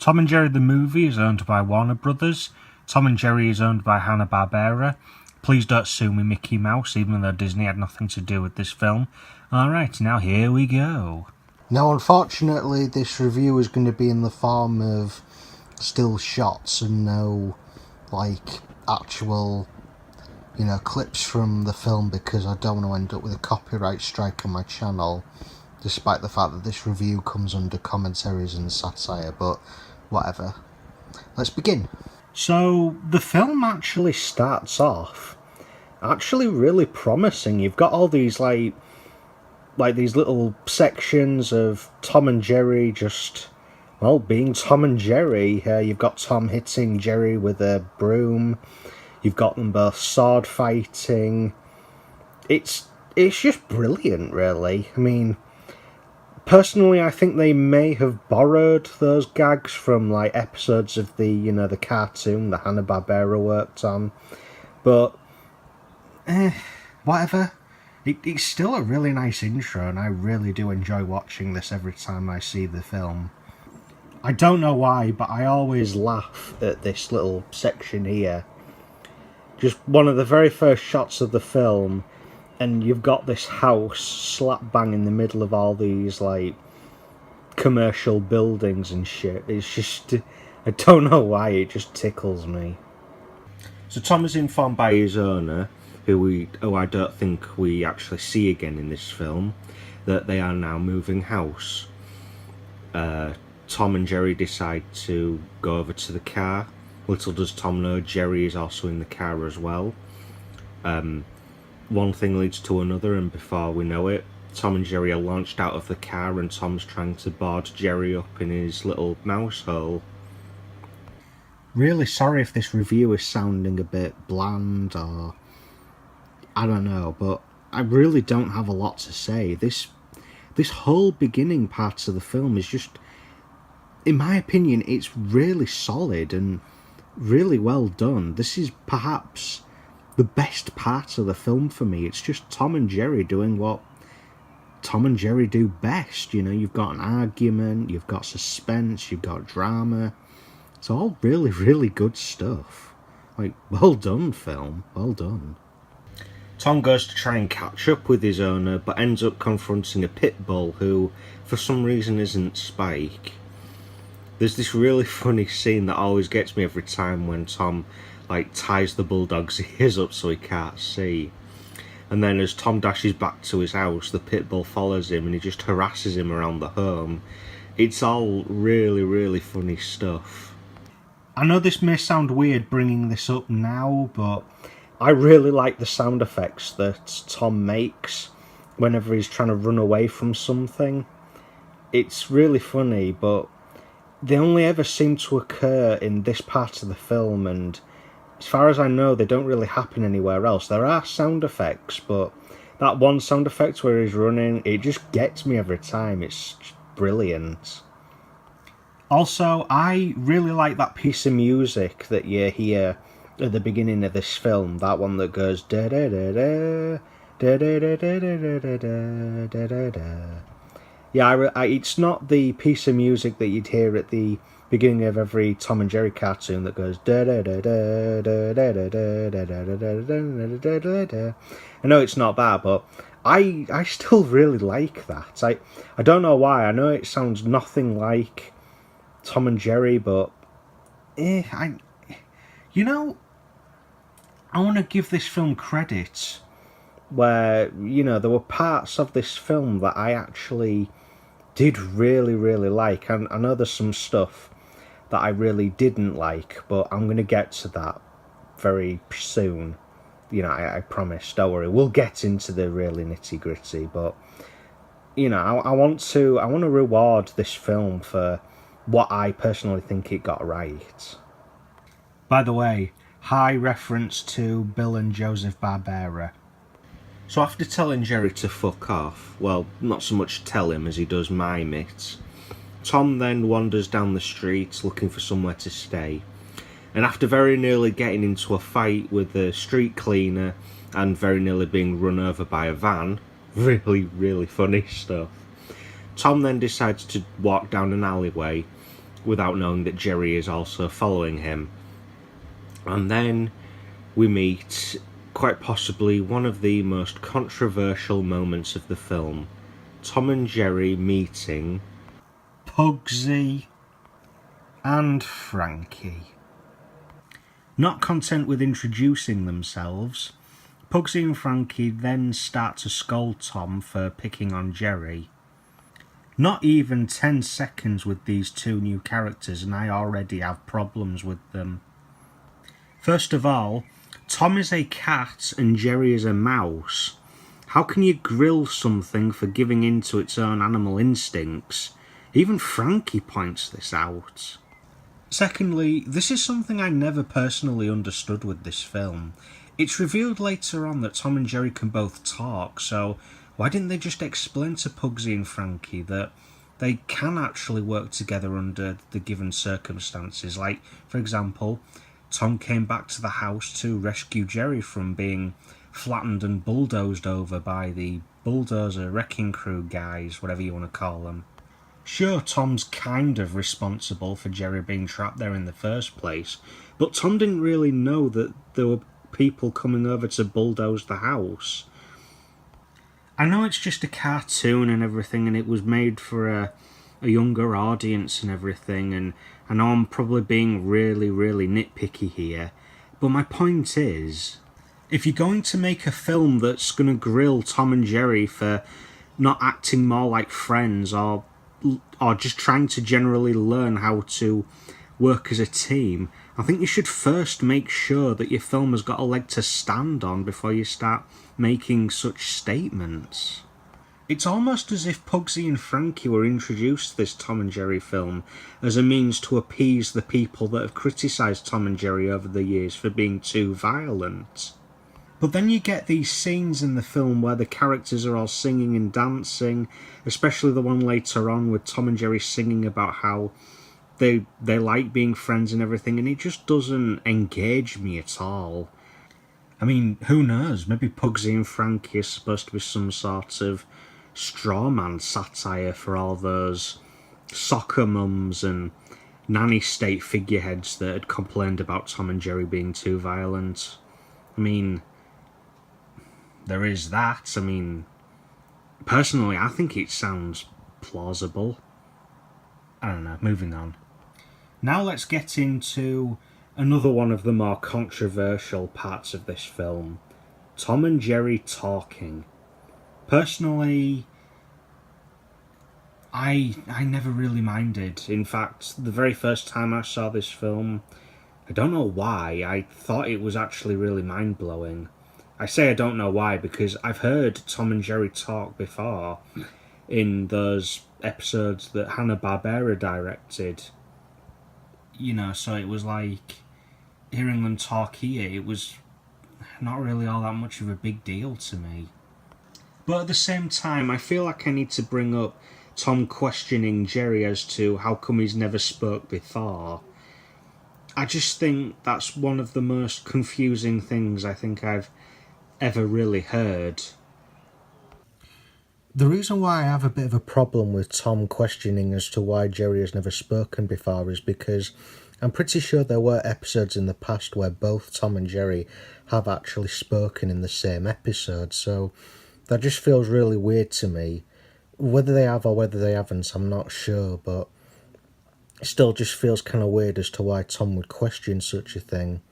Tom and Jerry the movie is owned by Warner Brothers. Tom and Jerry is owned by Hanna-Barbera. Please don't sue me, Mickey Mouse, even though Disney had nothing to do with this film. Alright, now here we go. Now, unfortunately, this review is going to be in the form of still shots and no, actual, clips from the film, because I don't want to end up with a copyright strike on my channel, despite the fact that this review comes under commentaries and satire, but whatever. Let's begin. So, the film actually starts off actually really promising. You've got all these, like these little sections of Tom and Jerry just, being Tom and Jerry. You've got Tom hitting Jerry with a broom. You've got them both sword fighting. It's just brilliant, really. I mean, personally, I think they may have borrowed those gags from episodes of the the cartoon that Hanna-Barbera worked on, but whatever. It's still a really nice intro, and I really do enjoy watching this every time I see the film. I don't know why, but I always laugh at this little section here. Just one of the very first shots of the film, and you've got this house slap bang in the middle of all these, commercial buildings and shit. It's just, I don't know why, it just tickles me. So Tom is informed by his owner, who I don't think we actually see again in this film, that they are now moving house. Tom and Jerry decide to go over to the car. Little does Tom know Jerry is also in the car as well. One thing leads to another, and before we know it, Tom and Jerry are launched out of the car, and Tom's trying to board Jerry up in his little mouse hole. Really sorry if this review is sounding a bit bland, or I don't know, but I really don't have a lot to say. This whole beginning part of the film is just, in my opinion, it's really solid and really well done. This is perhaps the best part of the film for me. It's just Tom and Jerry doing what Tom and Jerry do best. You've got an argument, you've got suspense, you've got drama. It's all really, really good stuff. Well done, film. Well done. Tom goes to try and catch up with his owner, but ends up confronting a pit bull who, for some reason, isn't Spike. There's this really funny scene that always gets me every time when Tom ties the bulldog's ears up so he can't see. And then as Tom dashes back to his house, the pit bull follows him and he just harasses him around the home. It's all really, really funny stuff. I know this may sound weird bringing this up now, but I really like the sound effects that Tom makes whenever he's trying to run away from something. It's really funny, but they only ever seem to occur in this part of the film, and as far as I know, they don't really happen anywhere else. There are sound effects, but that one sound effect where he's running, it just gets me every time. It's brilliant. Also, I really like that piece of music that you hear at the beginning of this film. That one that goes da da da da da da da da da da da da da. Yeah, it's not the piece of music that you'd hear at the beginning of every Tom and Jerry cartoon that goes da da da da da da da da da da da da da da. I know it's not that, but I still really like that. I don't know why. I know it sounds nothing like Tom and Jerry, but I want to give this film credit where, there were parts of this film that I actually did really, really like. And I know there's some stuff that I really didn't like, but I'm going to get to that very soon. I promise, don't worry. We'll get into the really nitty-gritty, but, I want to reward this film for what I personally think it got right. By the way, high reference to Bill and Joseph Barbera. So after telling Jerry to fuck off, well, not so much tell him as he does mime it, Tom then wanders down the street looking for somewhere to stay. And after very nearly getting into a fight with the street cleaner and very nearly being run over by a van, really, really funny stuff, Tom then decides to walk down an alleyway without knowing that Jerry is also following him. And then we meet quite possibly one of the most controversial moments of the film. Tom and Jerry meeting Pugsy and Frankie. Not content with introducing themselves, Pugsy and Frankie then start to scold Tom for picking on Jerry. Not even 10 seconds with these two new characters and I already have problems with them. First of all, Tom is a cat and Jerry is a mouse. How can you grill something for giving in to its own animal instincts? Even Frankie points this out. Secondly, this is something I never personally understood with this film. It's revealed later on that Tom and Jerry can both talk, so why didn't they just explain to Pugsy and Frankie that they can actually work together under the given circumstances? Like, for example, Tom came back to the house to rescue Jerry from being flattened and bulldozed over by the bulldozer wrecking crew guys, whatever you want to call them. Sure, Tom's kind of responsible for Jerry being trapped there in the first place, but Tom didn't really know that there were people coming over to bulldoze the house. I know it's just a cartoon and everything, and it was made for a younger audience and everything, and I know I'm probably being really, really nitpicky here, but my point is, if you're going to make a film that's going to grill Tom and Jerry for not acting more like friends or just trying to generally learn how to work as a team, I think you should first make sure that your film has got a leg to stand on before you start making such statements. It's almost as if Pugsy and Frankie were introduced to this Tom and Jerry film as a means to appease the people that have criticised Tom and Jerry over the years for being too violent. But then you get these scenes in the film where the characters are all singing and dancing, especially the one later on with Tom and Jerry singing about how they like being friends and everything, and it just doesn't engage me at all. I mean, who knows? Maybe Pugsy and Frankie are supposed to be some sort of strawman satire for all those soccer mums and nanny state figureheads that had complained about Tom and Jerry being too violent. I mean, there is that. I mean, personally, I think it sounds plausible. I don't know, moving on. Now let's get into another one of the more controversial parts of this film. Tom and Jerry talking. Personally, I never really minded. In fact, the very first time I saw this film, I don't know why, I thought it was actually really mind-blowing. I say I don't know why because I've heard Tom and Jerry talk before in those episodes that Hanna-Barbera directed. You know, so it was like hearing them talk here, it was not really all that much of a big deal to me. But at the same time, I feel like I need to bring up Tom questioning Jerry as to how come he's never spoke before. I just think that's one of the most confusing things I think I've ever really heard. The reason why I have a bit of a problem with Tom questioning as to why Jerry has never spoken before is because I'm pretty sure there were episodes in the past where both Tom and Jerry have actually spoken in the same episode, so that just feels really weird to me. Whether they have or whether they haven't, I'm not sure, but it still just feels kind of weird as to why Tom would question such a thing.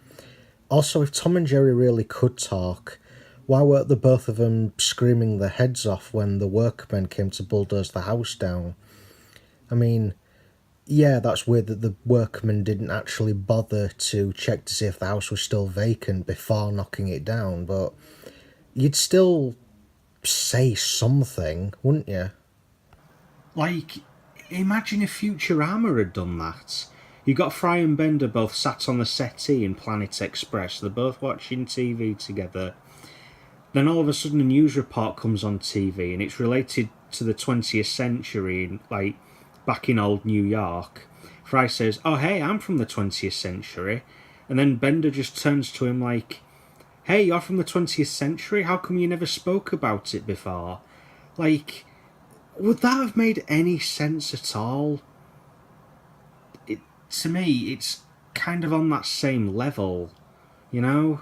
Also, if Tom and Jerry really could talk, why weren't the both of them screaming their heads off when the workmen came to bulldoze the house down? I mean, yeah, that's weird that the workmen didn't actually bother to check to see if the house was still vacant before knocking it down, but you'd still say something, wouldn't you? Like, imagine if Futurama had done that. You got Fry and Bender both sat on the settee in Planet Express, they're both watching TV together. Then all of a sudden a news report comes on TV and it's related to the 20th century, like back in old New York. Fry says, "Oh hey, I'm from the 20th century." And then Bender just turns to him like, "Hey, you're from the 20th century? How come you never spoke about it before?" Like, would that have made any sense at all? to me, it's kind of on that same level, you know?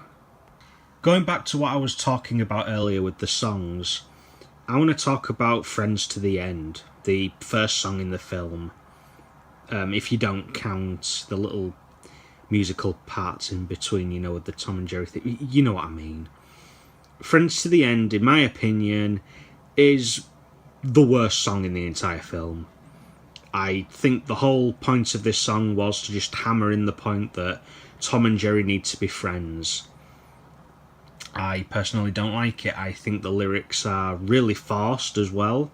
Going back to what I was talking about earlier with the songs, I want to talk about Friends to the End, the first song in the film. If you don't count the little musical parts in between, you know, with the Tom and Jerry thing, you know what I mean. Friends to the End, in my opinion, is the worst song in the entire film. I think the whole point of this song was to just hammer in the point that Tom and Jerry need to be friends. I personally don't like it. I think the lyrics are really forced as well.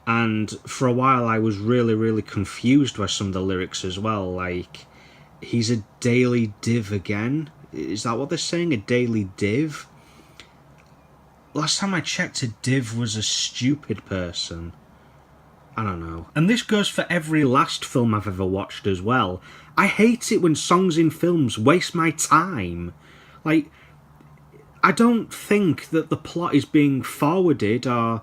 And for a while I was really confused by some of the lyrics as well. Like, he's a daily div again? Is that what they're saying? A daily div? Last time I checked, a div was a stupid person. I don't know. And this goes for every last film I've ever watched as well. I hate it when songs in films waste my time. Like, I don't think that the plot is being forwarded, or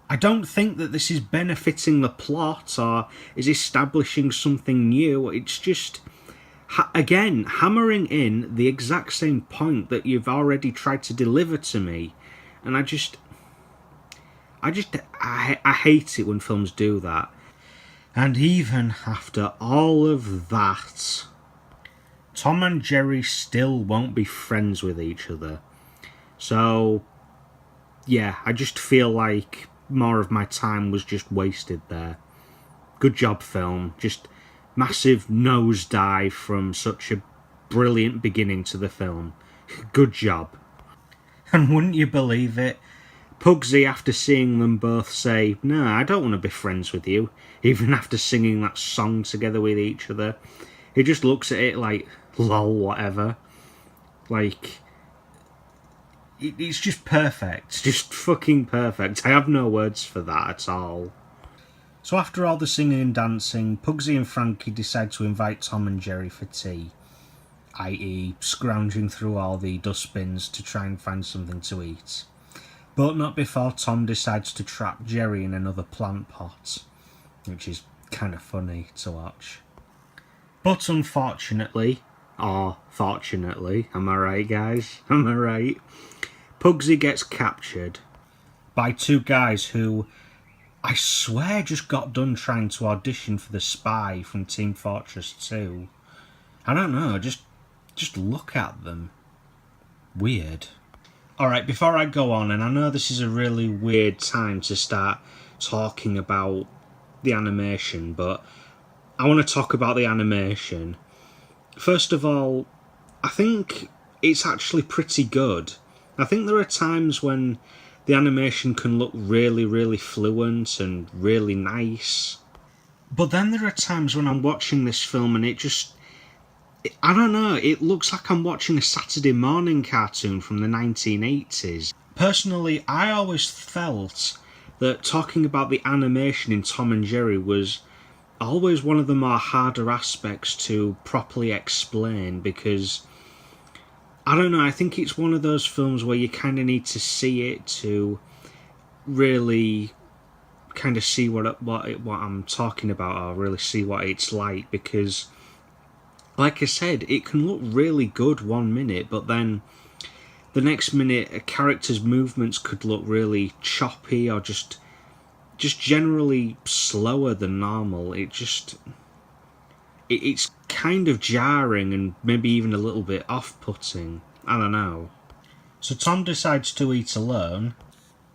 I don't think that this is benefiting the plot or is establishing something new. It's just, again, hammering in the exact same point that you've already tried to deliver to me. And I hate it when films do that. And even after all of that, Tom and Jerry still won't be friends with each other. So, yeah, I just feel like more of my time was just wasted there. Good job, film. Just massive nosedive from such a brilliant beginning to the film. Good job. And wouldn't you believe it, Pugsy, after seeing them both say, "No, I don't want to be friends with you," even after singing that song together with each other, he just looks at it like, lol, whatever. Like, it's just perfect. Just fucking perfect. I have no words for that at all. So after all the singing and dancing, Pugsy and Frankie decide to invite Tom and Jerry for tea, i.e. scrounging through all the dustbins to try and find something to eat. But not before Tom decides to trap Jerry in another plant pot, which is kind of funny to watch. But unfortunately, or fortunately, am I right, guys? Am I right? Pugsy gets captured by two guys who, I swear, just got done trying to audition for the spy from Team Fortress 2. I don't know, just look at them. Weird. Alright, before I go on, and I know this is a really weird time to start talking about the animation, but I want to talk about the animation. First of all, I think it's actually pretty good. I think there are times when the animation can look really fluent and really nice. But then there are times when I'm watching this film and I don't know, it looks like I'm watching a Saturday morning cartoon from the 1980s. Personally, I always felt that talking about the animation in Tom and Jerry was always one of the more harder aspects to properly explain, because I don't know, I think it's one of those films where you kind of need to see it to really kind of see what I'm talking about, or really see what it's like, because like I said, it can look really good 1 minute, but then the next minute a character's movements could look really choppy or just generally slower than normal. It's kind of jarring and maybe even a little bit off-putting. I don't know. So Tom decides to eat alone,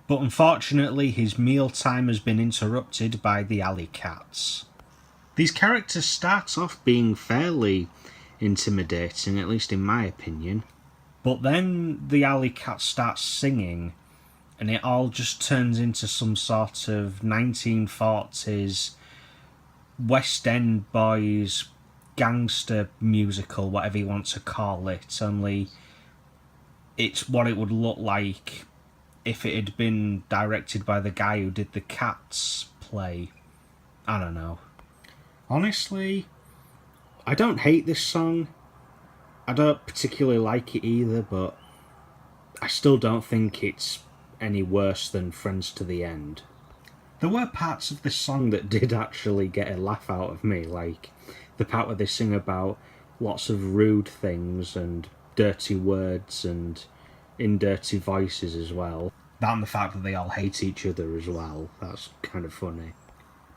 but unfortunately his meal time has been interrupted by the alley cats. These characters start off being fairly intimidating, at least in my opinion. But then the alley cat starts singing, and it all just turns into some sort of 1940s West End boys gangster musical, whatever you want to call it, only it's what it would look like if it had been directed by the guy who did the Cats play. I don't know. Honestly, I don't hate this song. I don't particularly like it either, but I still don't think it's any worse than Friends to the End. There were parts of this song that did actually get a laugh out of me, like The part where they sing about lots of rude things and dirty words and in dirty voices as well. That and the fact that they all hate each other as well. That's kind of funny.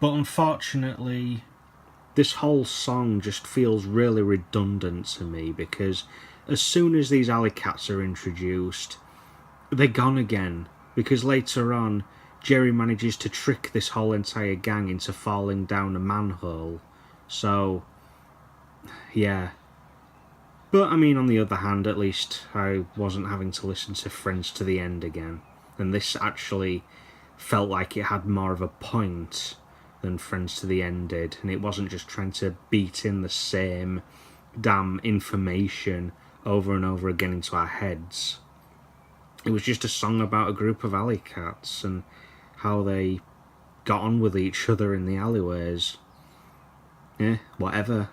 But unfortunately, this whole song just feels really redundant to me, because as soon as these alley cats are introduced, they're gone again. Because later on, Jerry manages to trick this whole entire gang into falling down a manhole. So, yeah. But I mean, on the other hand, at least I wasn't having to listen to Friends to the End again. And this actually felt like it had more of a point than Friends to the End did. And it wasn't just trying to beat in the same damn information over and over again into our heads. It was just a song about a group of alley cats and how they got on with each other in the alleyways. Yeah, whatever.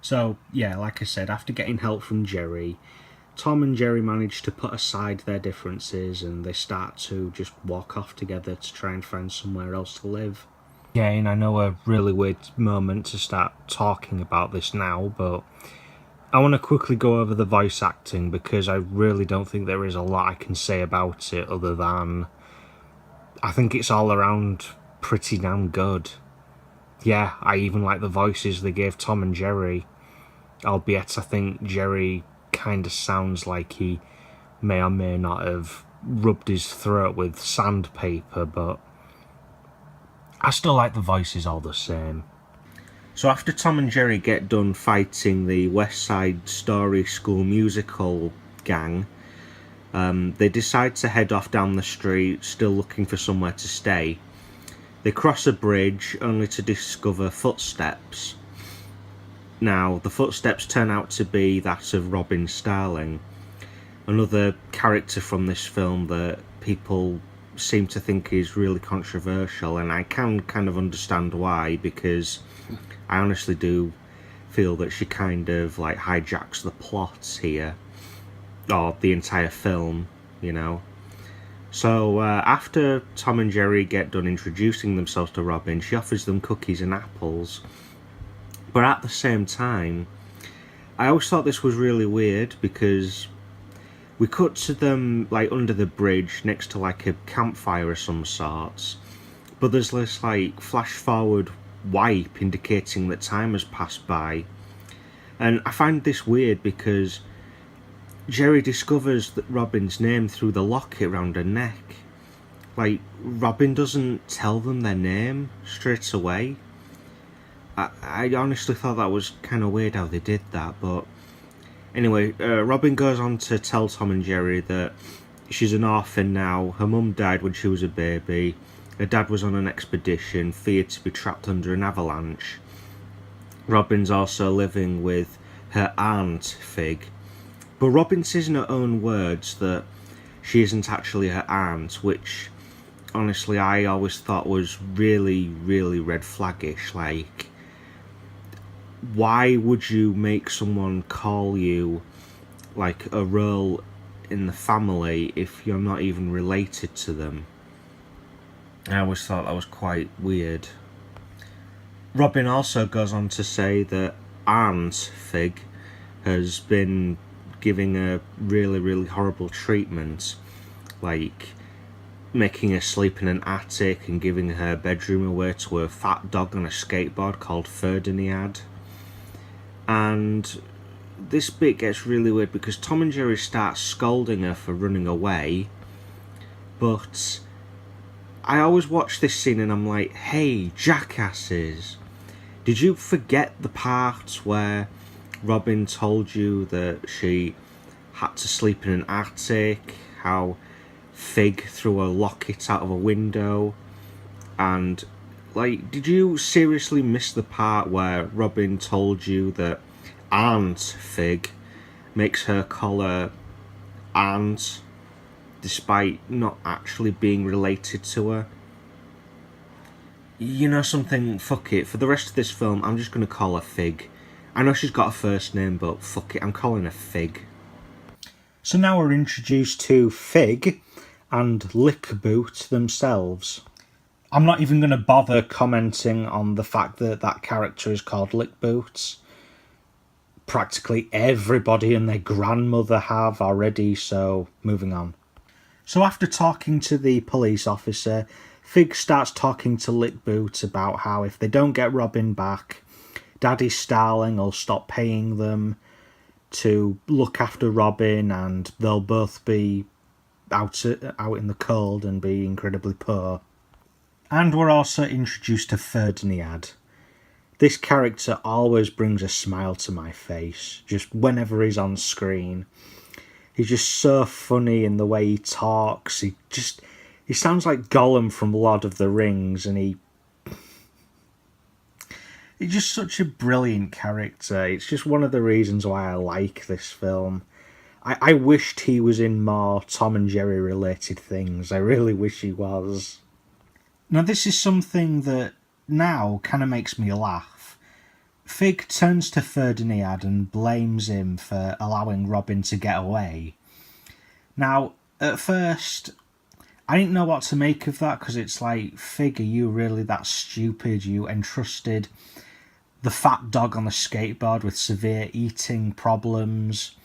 So, yeah, like I said, after getting help from Jerry, Tom and Jerry manage to put aside their differences and they start to just walk off together to try and find somewhere else to live. Again, I know a really weird moment to start talking about this now, but I want to quickly go over the voice acting because I really don't think there is a lot I can say about it other than I think it's all around pretty damn good. Yeah, I even like the voices they gave Tom and Jerry, albeit I think Jerry kind of sounds like he may or may not have rubbed his throat with sandpaper, but I still like the voices all the same. So after Tom and Jerry get done fighting the West Side Story School musical gang, they decide to head off down the street, still looking for somewhere to stay. They cross a bridge, only to discover footsteps. Now, the footsteps turn out to be that of Robin Starling, another character from this film that people seem to think is really controversial, and I can kind of understand why, because I honestly do feel that she kind of like hijacks the plot here, or the entire film, you know. So after Tom and Jerry get done introducing themselves to Robin, she offers them cookies and apples. But at the same time, I always thought this was really weird because we cut to them like under the bridge next to like a campfire of some sorts, but there's this like flash forward wipe indicating that time has passed by. And I find this weird because Jerry discovers that Robin's name through the locket around her neck. Like, Robin doesn't tell them their name straight away. I honestly thought that was kind of weird how they did that, but anyway, Robin goes on to tell Tom and Jerry that she's an orphan now. Her mum died when she was a baby. Her dad was on an expedition, feared to be trapped under an avalanche. Robin's also living with her aunt, Fig. But Robin says in her own words that she isn't actually her aunt, which honestly I always thought was really, really red flaggish. Like, why would you make someone call you like a role in the family if you're not even related to them? I always thought that was quite weird. Robin also goes on to say that Aunt Fig has been giving her really, really horrible treatment, like making her sleep in an attic and giving her bedroom away to a fat dog on a skateboard called Ferdinand. And this bit gets really weird because Tom and Jerry start scolding her for running away, but I always watch this scene and I'm like, hey, jackasses, did you forget the part where Robin told you that she had to sleep in an attic, how Fig threw a locket out of a window, and like, did you seriously miss the part where Robin told you that Aunt Fig makes her call her aunt despite not actually being related to her? You know something, fuck it, for the rest of this film I'm just going to call her Fig. I know she's got a first name, but fuck it, I'm calling her Fig. So now we're introduced to Fig and Lickboot themselves. I'm not even going to bother commenting on the fact that that character is called Lick Boots. Practically everybody and their grandmother have already, so moving on. So after talking to the police officer, Fig starts talking to Lick Boots about how if they don't get Robin back, Daddy Starling will stop paying them to look after Robin, and they'll both be out in the cold and be incredibly poor. And we're also introduced to Ferdinand. This character always brings a smile to my face, just whenever he's on screen. He's just so funny in the way he talks. He sounds like Gollum from Lord of the Rings, and he's just such a brilliant character. It's just one of the reasons why I like this film. I wished he was in more Tom and Jerry related things. I really wish he was. Now this is something that now kind of makes me laugh. Fig turns to Ferdinand and blames him for allowing Robin to get away. Now, at first, I didn't know what to make of that, because it's like, Fig, are you really that stupid? You entrusted the fat dog on the skateboard with severe eating problems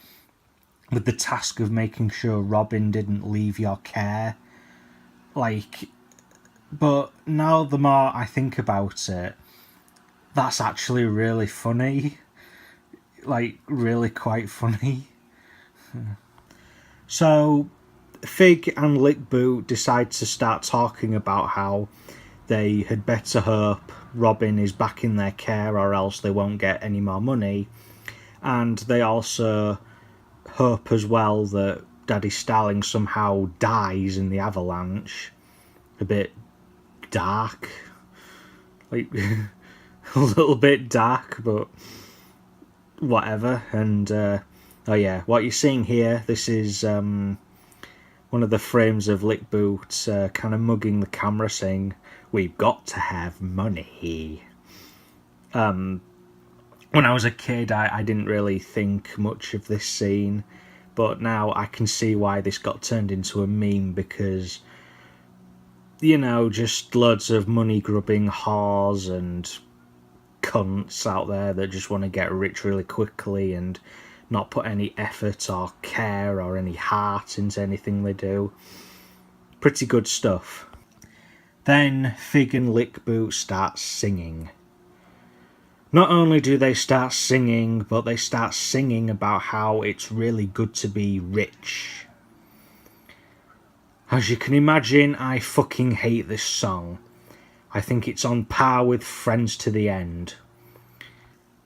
with the task of making sure Robin didn't leave your care. But now the more I think about it, that's actually really funny. Really quite funny. So, Fig and Lickboot decide to start talking about how they had better hope Robin is back in their care or else they won't get any more money. And they also hope as well that Daddy Starling somehow dies in the avalanche. A bit dark. A little bit dark, but whatever. And oh yeah, what you're seeing here, this is one of the frames of Lickboot kind of mugging the camera saying, "We've got to have money." When I was a kid, I didn't really think much of this scene, but now I can see why this got turned into a meme, because, you know, just loads of money-grubbing whores and cunts out there that just want to get rich really quickly and not put any effort or care or any heart into anything they do. Pretty good stuff. Then Fig and Lickboot start singing. Not only do they start singing, but they start singing about how it's really good to be rich. As you can imagine, I fucking hate this song. I think it's on par with Friends to the End.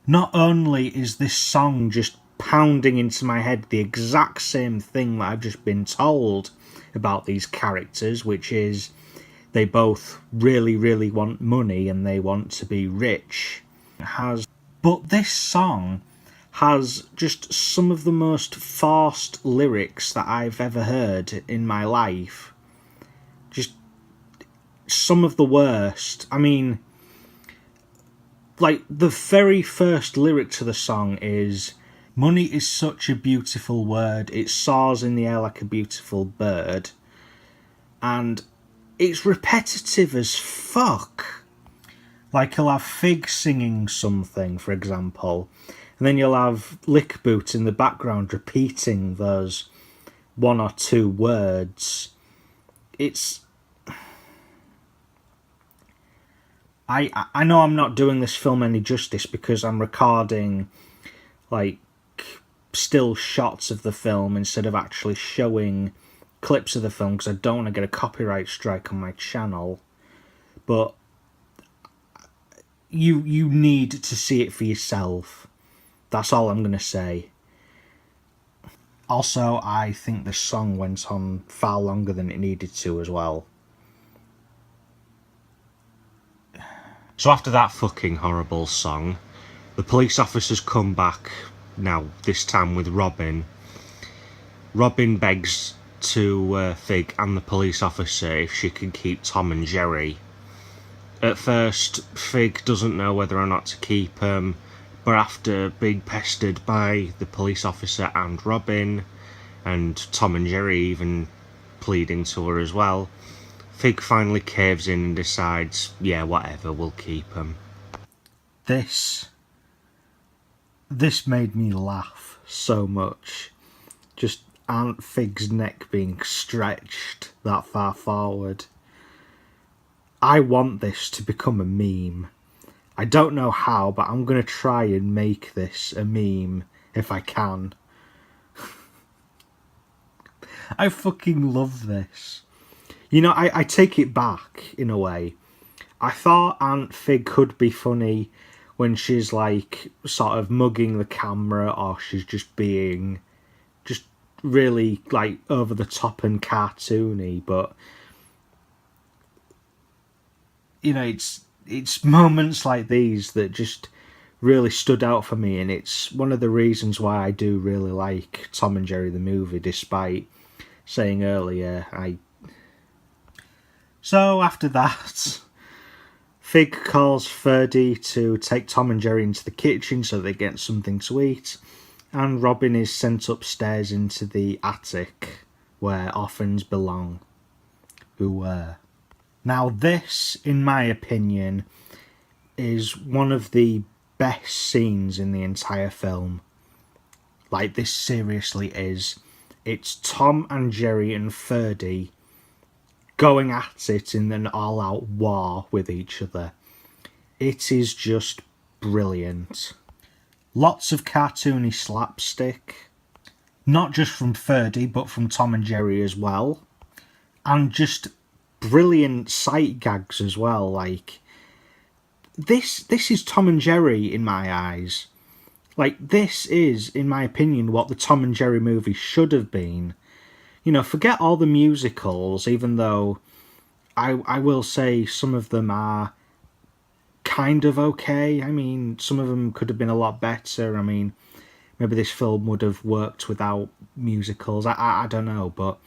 Not only is this song just pounding into my head the exact same thing that I've just been told about these characters, which is they both really, really want money and they want to be rich. But this song has just some of the most forced lyrics that I've ever heard in my life. Just some of the worst. I mean, the very first lyric to the song is, "Money is such a beautiful word, it soars in the air like a beautiful bird." And it's repetitive as fuck. You'll have Fig singing something, for example, and then you'll have Lickboot in the background repeating those one or two words. I know I'm not doing this film any justice because I'm recording, still shots of the film instead of actually showing clips of the film, because I don't want to get a copyright strike on my channel. But you need to see it for yourself. That's all I'm going to say. Also, I think the song went on far longer than it needed to as well. So after that fucking horrible song, the police officers come back, now this time with Robin. Robin begs to Fig and the police officer if she can keep Tom and Jerry. At first, Fig doesn't know whether or not to keep him, but after being pestered by the police officer and Robin, and Tom and Jerry even pleading to her as well, Fig finally caves in and decides, yeah, whatever, we'll keep him. This made me laugh so much. Just Aunt Fig's neck being stretched that far forward. I want this to become a meme. I don't know how, but I'm going to try and make this a meme if I can. I fucking love this. You know, I take it back, in a way. I thought Aunt Fig could be funny when she's, like, sort of mugging the camera, or she's just being just really, like, over the top and cartoony, but, you know, it's moments like these that just really stood out for me, and it's one of the reasons why I do really like Tom and Jerry the movie, despite saying earlier So after that, Fig calls Ferdy to take Tom and Jerry into the kitchen so they get something to eat, and Robin is sent upstairs into the attic where orphans belong. Now this, in my opinion, is one of the best scenes in the entire film. Like, this seriously is. It's Tom and Jerry and Ferdy going at it in an all-out war with each other. It is just brilliant. Lots of cartoony slapstick. Not just from Ferdy, but from Tom and Jerry as well. And just brilliant sight gags as well. Like, this is Tom and Jerry in my eyes. Like, this is, in my opinion, what the Tom and Jerry movie should have been. You know, forget all the musicals, even though I will say some of them are kind of okay. I mean, some of them could have been a lot better. I mean, maybe this film would have worked without musicals. I don't know, but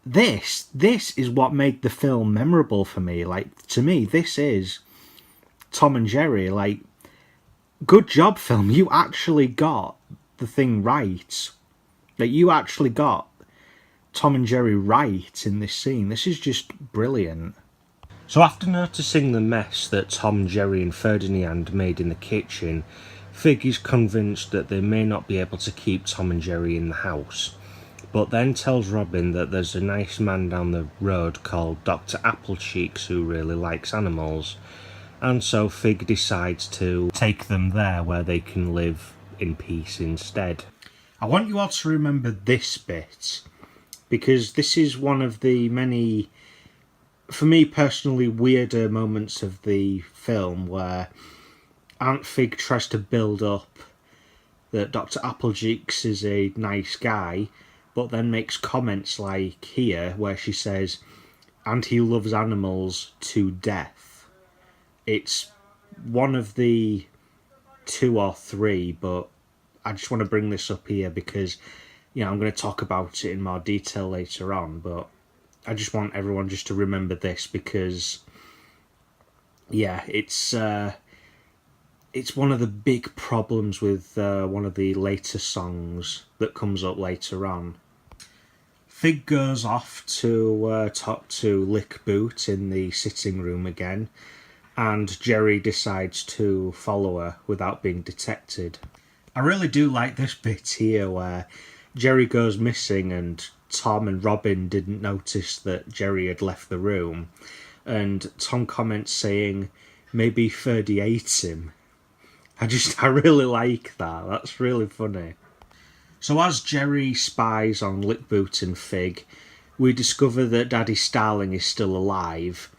this is what made the film memorable for me. Like, to me, this is Tom and Jerry. Like, good job, film. You actually got the thing right. Like, you actually got Tom and Jerry right in this scene. This is just brilliant. So after noticing the mess that Tom, Jerry and Ferdinand made in the kitchen, Fig is convinced that they may not be able to keep Tom and Jerry in the house, but then tells Robin that there's a nice man down the road called Dr. Applecheeks who really likes animals, and so Fig decides to take them there where they can live in peace instead. I want you all to remember this bit, because this is one of the many, for me personally, weirder moments of the film where Aunt Fig tries to build up that Dr. Applecheeks is a nice guy, but then makes comments like here where she says, and he loves animals to death. It's one of the 2 or 3, but I just want to bring this up here because, you know, I'm going to talk about it in more detail later on, but I just want everyone just to remember this because, yeah, it's one of the big problems with one of the later songs that comes up later on. Fig goes off to talk to Lick Boot in the sitting room again, and Jerry decides to follow her without being detected. I really do like this bit here where Jerry goes missing and Tom and Robin didn't notice that Jerry had left the room, and Tom comments saying maybe Ferdy ate him. I really like that. That's really funny. So as Jerry spies on Lickboot and Fig, we discover that Daddy Starling is still alive,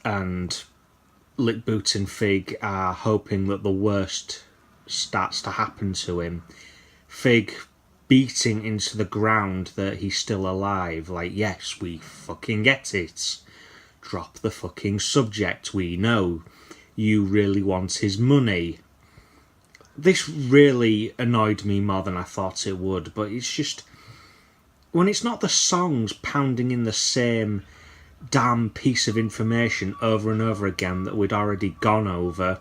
and Lickboot and Fig are hoping that the worst starts to happen to him. Fig beating into the ground that he's still alive, like, yes, we fucking get it. Drop the fucking subject, we know. You really want his money. This really annoyed me more than I thought it would, but it's just, when it's not the songs pounding in the same damn piece of information over and over again that we'd already gone over,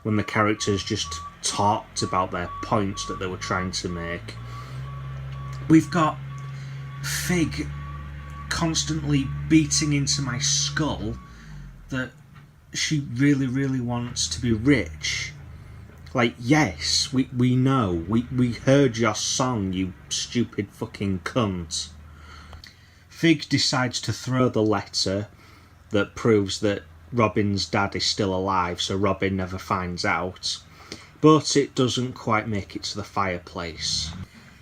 when the characters just talked about their points that they were trying to make. We've got Fig constantly beating into my skull that she really, really wants to be rich. Like, yes, we know. We heard your song, you stupid fucking cunt. Fig decides to throw the letter that proves that Robin's dad is still alive, so Robin never finds out. But it doesn't quite make it to the fireplace.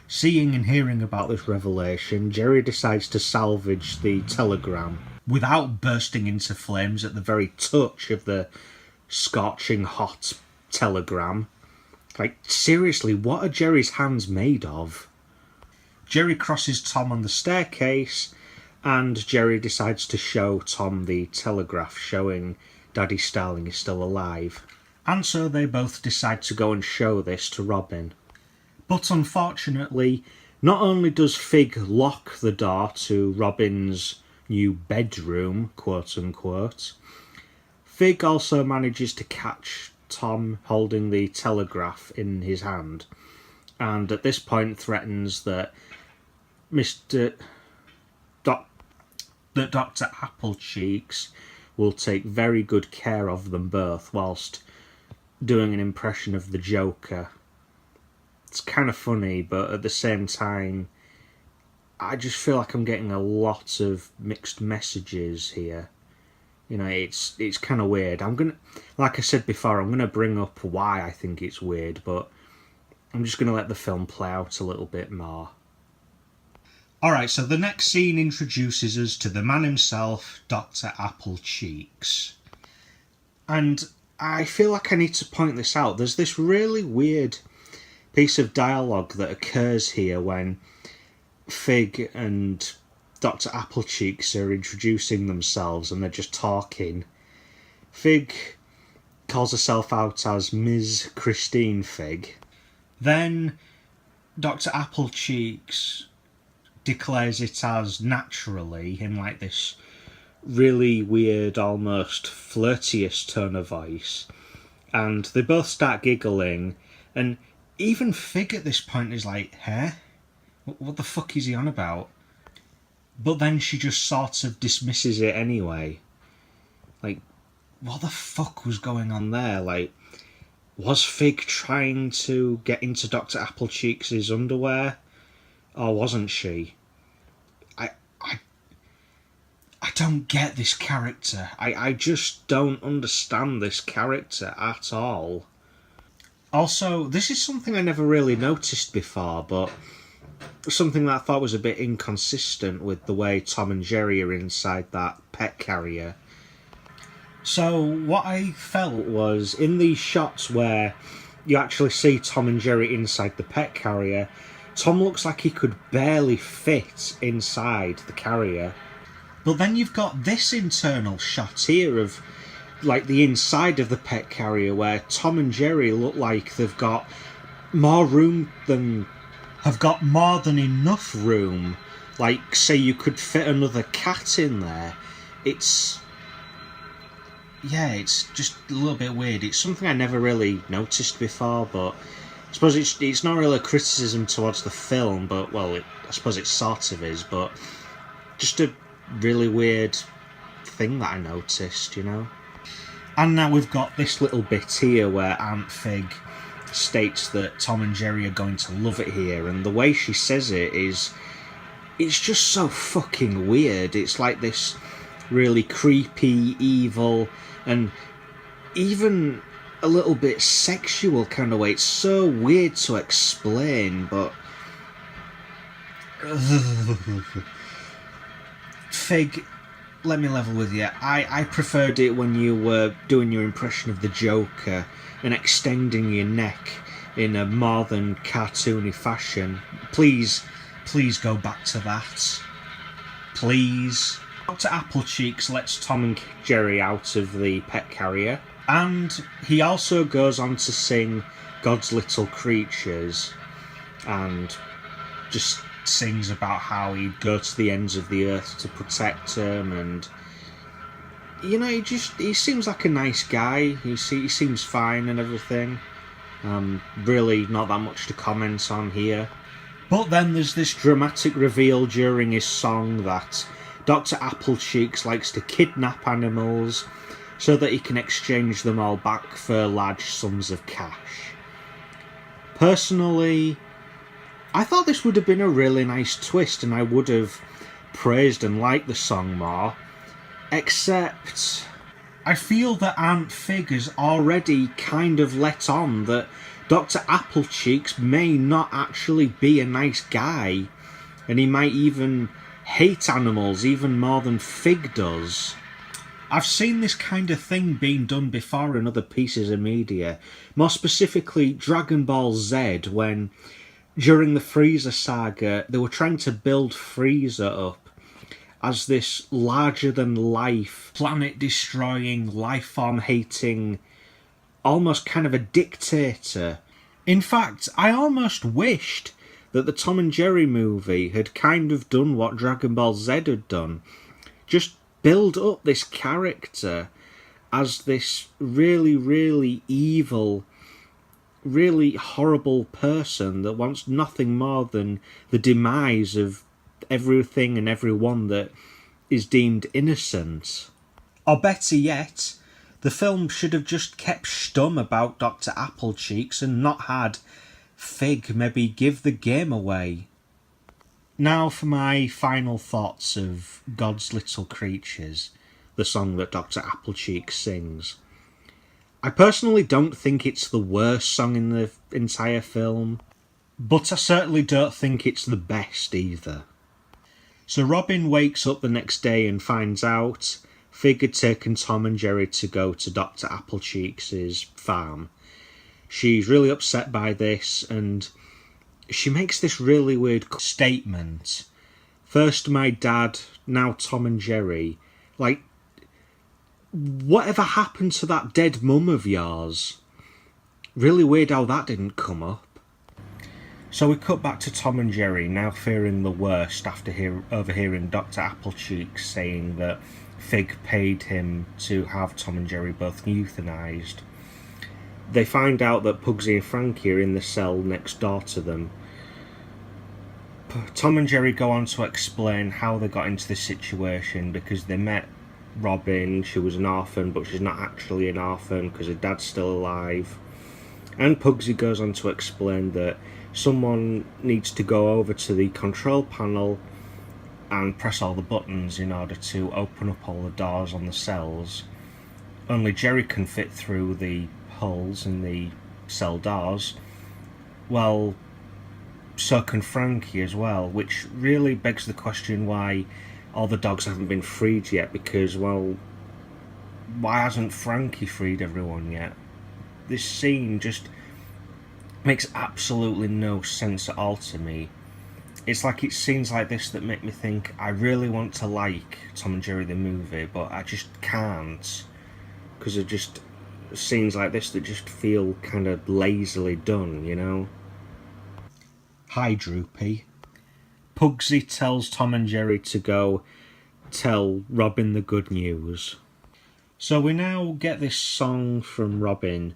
Seeing and hearing about this revelation, Jerry decides to salvage the telegram without bursting into flames at the very touch of the scorching hot telegram. Like, seriously, what are Jerry's hands made of? Jerry crosses Tom on the staircase, and Jerry decides to show Tom the telegraph showing Daddy Starling is still alive. And so they both decide to go and show this to Robin. But unfortunately, not only does Fig lock the door to Robin's new bedroom, quote unquote, Fig also manages to catch Tom holding the telegraph in his hand, and at this point threatens that Dr. Applecheeks will take very good care of them both, whilst doing an impression of the Joker. It's kind of funny, but at the same time, I just feel like I'm getting a lot of mixed messages here. You know, it's kind of weird. Like I said before, I'm gonna bring up why I think it's weird, but I'm just gonna let the film play out a little bit more. Alright, so the next scene introduces us to the man himself, Dr. Applecheeks. And I feel like I need to point this out. There's this really weird piece of dialogue that occurs here when Fig and Dr. Applecheeks are introducing themselves and they're just talking. Fig calls herself out as Ms. Christine Fig. Then Dr. Applecheeks declares it as naturally in like this really weird, almost flirtious tone of voice. And they both start giggling, and even Fig at this point is like, huh? What the fuck is he on about? But then she just sort of dismisses it anyway. Like, what the fuck was going on there? Like, was Fig trying to get into Dr. Applecheeks' underwear? Or wasn't she? I don't get this character. I just don't understand this character at all. Also, this is something I never really noticed before, but something that I thought was a bit inconsistent with the way Tom and Jerry are inside that pet carrier. So what I felt was, in these shots where you actually see Tom and Jerry inside the pet carrier, Tom looks like he could barely fit inside the carrier. But then you've got this internal shot here of like the inside of the pet carrier where Tom and Jerry look like they've got more room than... have got more than enough room. Like, say you could fit another cat in there. It's just a little bit weird. It's something I never really noticed before, but I suppose it's not really a criticism towards the film, but, well, I suppose it sort of is, but just a really weird thing that I noticed, you know? And now we've got this little bit here where Aunt Fig states that Tom and Jerry are going to love it here, and the way she says it is... it's just so fucking weird. It's like this really creepy, evil, and even a little bit sexual kind of way. It's so weird to explain, but... Fig, let me level with you. I preferred it when you were doing your impression of the Joker and extending your neck in a more than cartoony fashion. Please go back to that. Please. Dr. Applecheeks lets Tom and Jerry out of the pet carrier, and he also goes on to sing God's Little Creatures, and just sings about how he'd go to the ends of the earth to protect them, and you know, he seems like a nice guy. He seems fine and everything. Really not that much to comment on here. But then there's this dramatic reveal during his song that Dr. Applecheeks likes to kidnap animals so that he can exchange them all back for large sums of cash. Personally, I thought this would have been a really nice twist and I would have praised and liked the song more, except I feel that Aunt Fig has already kind of let on that Dr. Applecheeks may not actually be a nice guy, and he might even hate animals even more than Fig does. I've seen this kind of thing being done before in other pieces of media, more specifically Dragon Ball Z, when during the Frieza saga they were trying to build Frieza up as this larger-than-life, planet-destroying, life-form-hating, almost kind of a dictator. In fact, I almost wished that the Tom and Jerry movie had kind of done what Dragon Ball Z had done. Just build up this character as this really, really evil, really horrible person that wants nothing more than the demise of everything and everyone that is deemed innocent. Or better yet, the film should have just kept stum about Dr. Applecheeks and not had Fig maybe give the game away. Now for my final thoughts of God's Little Creatures, the song that Dr. Applecheeks sings. I personally don't think it's the worst song in the entire film, but I certainly don't think it's the best either. So Robin wakes up the next day and finds out Fig had taken Tom and Jerry to go to Dr. Applecheeks' farm. She's really upset by this and she makes this really weird statement. First my dad, now Tom and Jerry. Like, whatever happened to that dead mum of yours? Really weird how that didn't come up. So we cut back to Tom and Jerry, now fearing the worst after overhearing Dr. Applecheeks saying that Fig paid him to have Tom and Jerry both euthanised. They find out that Pugsy and Frankie are in the cell next door to them. Tom and Jerry go on to explain how they got into this situation because they met Robin. She was an orphan, but she's not actually an orphan because her dad's still alive. And Pugsy goes on to explain that someone needs to go over to the control panel and press all the buttons in order to open up all the doors on the cells. Only Jerry can fit through the holes in the cell doors. Well, so can Frankie as well, which really begs the question why all the dogs haven't been freed yet, because, well, why hasn't Frankie freed everyone yet? This scene just makes absolutely no sense at all to me. It's like it's scenes like this that make me think I really want to like Tom and Jerry the movie, but I just can't, because of just scenes like this that just feel kind of lazily done, you know? Hi, Droopy. Pugsy tells Tom and Jerry to go tell Robin the good news. So we now get this song from Robin,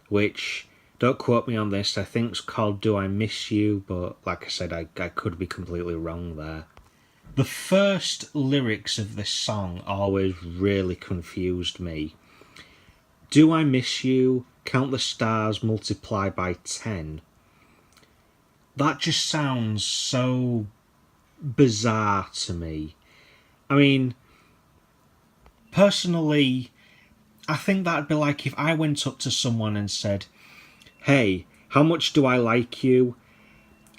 which, don't quote me on this, I think it's called Do I Miss You, but like I said, I could be completely wrong there. The first lyrics of this song always really confused me. Do I miss you? Count the stars, multiply by 10. That just sounds so bizarre to me. I mean, personally, I think that'd be like if I went up to someone and said, hey, how much do I like you?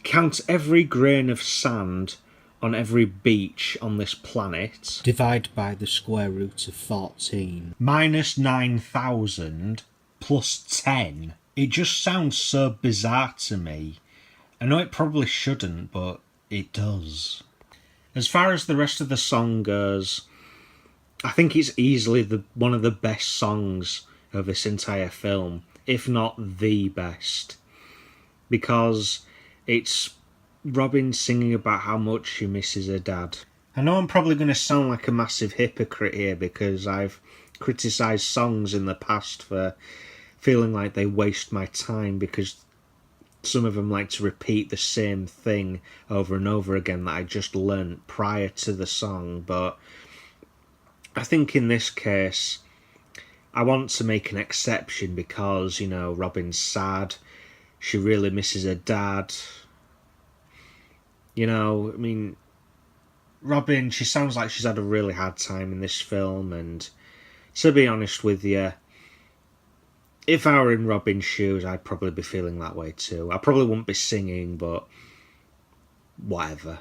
Count every grain of sand on every beach on this planet. Divide by the square root of 14. Minus 9,000 plus 10. It just sounds so bizarre to me. I know it probably shouldn't, but it does. As far as the rest of the song goes, I think it's easily one of the best songs of this entire film, if not the best, because it's Robin singing about how much she misses her dad. I know I'm probably going to sound like a massive hypocrite here because I've criticised songs in the past for feeling like they waste my time, because Some of them like to repeat the same thing over and over again that I just learnt prior to the song, but I think in this case I want to make an exception because, you know, Robin's sad, she really misses her dad. You know, I mean, Robin, she sounds like she's had a really hard time in this film, and to be honest with you, if I were in Robin's shoes, I'd probably be feeling that way too. I probably wouldn't be singing, but whatever.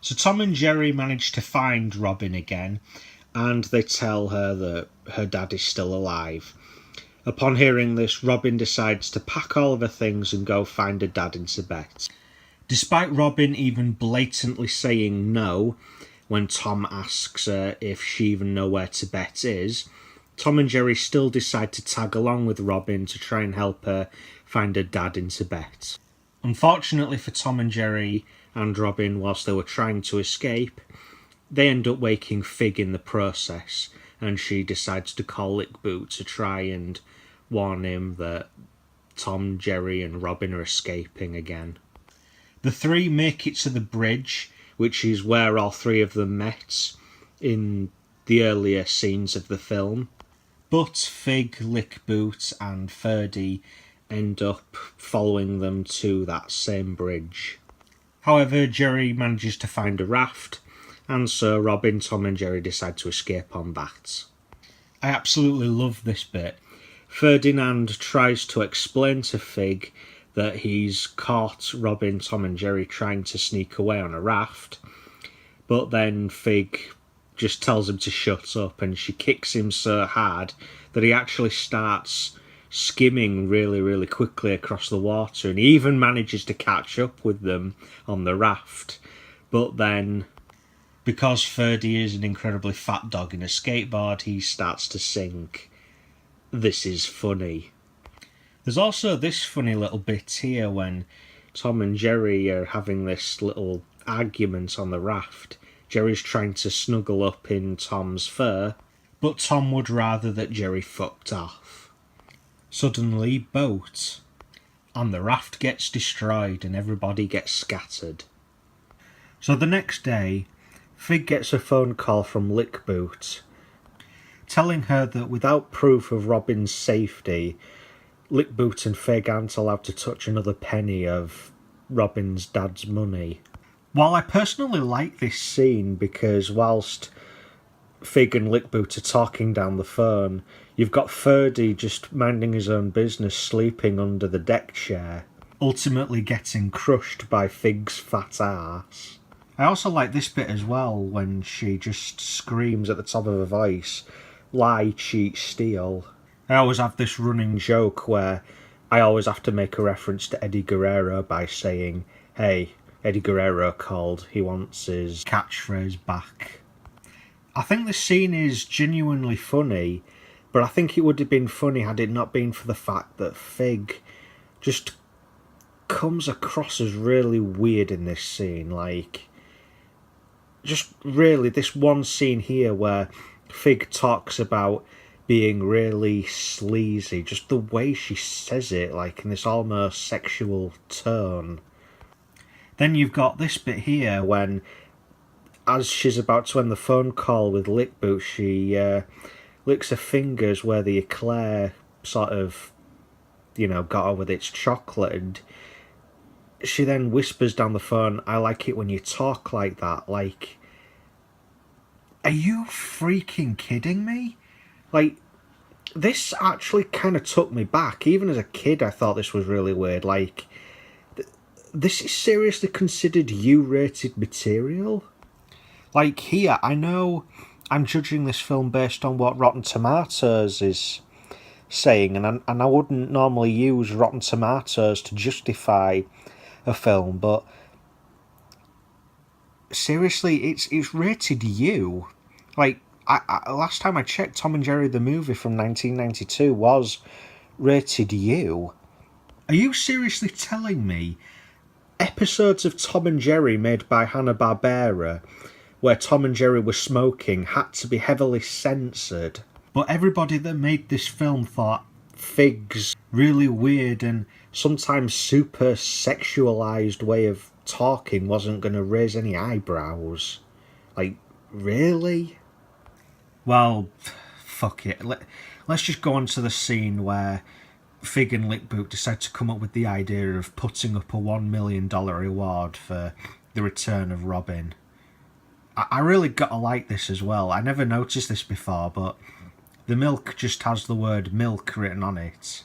So Tom and Jerry manage to find Robin again, and they tell her that her dad is still alive. Upon hearing this, Robin decides to pack all of her things and go find her dad in Tibet. Despite Robin even blatantly saying no when Tom asks her if she even knows where Tibet is, Tom and Jerry still decide to tag along with Robin to try and help her find her dad in Tibet. Unfortunately for Tom and Jerry and Robin, whilst they were trying to escape, they end up waking Fig in the process, and she decides to call Lickboot to try and warn him that Tom, Jerry and Robin are escaping again. The three make it to the bridge, which is where all three of them met in the earlier scenes of the film. But Fig, Lickboot and Ferdy end up following them to that same bridge. However, Jerry manages to find a raft, and so Robin, Tom and Jerry decide to escape on that. I absolutely love this bit. Ferdinand tries to explain to Fig that he's caught Robin, Tom and Jerry trying to sneak away on a raft, but then Fig just tells him to shut up, and she kicks him so hard that he actually starts skimming really, really quickly across the water, and he even manages to catch up with them on the raft. But then, because Ferdy is an incredibly fat dog in a skateboard, he starts to sink. This is funny. There's also this funny little bit here when Tom and Jerry are having this little argument on the raft. Jerry's trying to snuggle up in Tom's fur, but Tom would rather that Jerry fucked off. Suddenly, boat, and the raft gets destroyed and everybody gets scattered. So the next day, Fig gets a phone call from Lickboot, telling her that without proof of Robin's safety, Lickboot and Fig aren't allowed to touch another penny of Robin's dad's money. While I personally like this scene because whilst Fig and Lickboot are talking down the phone, you've got Ferdy just minding his own business, sleeping under the deck chair, ultimately getting crushed by Fig's fat ass. I also like this bit as well when she just screams at the top of her voice, "Lie, cheat, steal." I always have this running joke where I always have to make a reference to Eddie Guerrero by saying, "Hey, Eddie Guerrero called, he wants his catchphrase back." I think the scene is genuinely funny, but I think it would have been funny had it not been for the fact that Fig just comes across as really weird in this scene. Like, just really, this one scene here where Fig talks about being really sleazy, just the way she says it, like in this almost sexual tone. Then you've got this bit here when, as she's about to end the phone call with Lickboot, she licks her fingers where the eclair sort of, got her with its chocolate, and she then whispers down the phone, "I like it when you talk like that." Like, are you freaking kidding me? Like, this actually kind of took me back. Even as a kid, I thought this was really weird. Like, this is seriously considered U-rated material? Like, here, I know I'm judging this film based on what Rotten Tomatoes is saying, and I wouldn't normally use Rotten Tomatoes to justify a film, but seriously, it's rated U. Like, I last time I checked, Tom and Jerry the movie from 1992 was rated U. Are you seriously telling me episodes of Tom and Jerry made by Hanna-Barbera where Tom and Jerry were smoking had to be heavily censored? But everybody that made this film thought Fig's really weird and sometimes super sexualized way of talking wasn't going to raise any eyebrows. Like, really? Well, fuck it. Let's just go on to the scene where Fig and Lickboot decide to come up with the idea of putting up a $1 million reward for the return of Robin. I really gotta like this as well. I never noticed this before, but the milk just has the word milk written on it.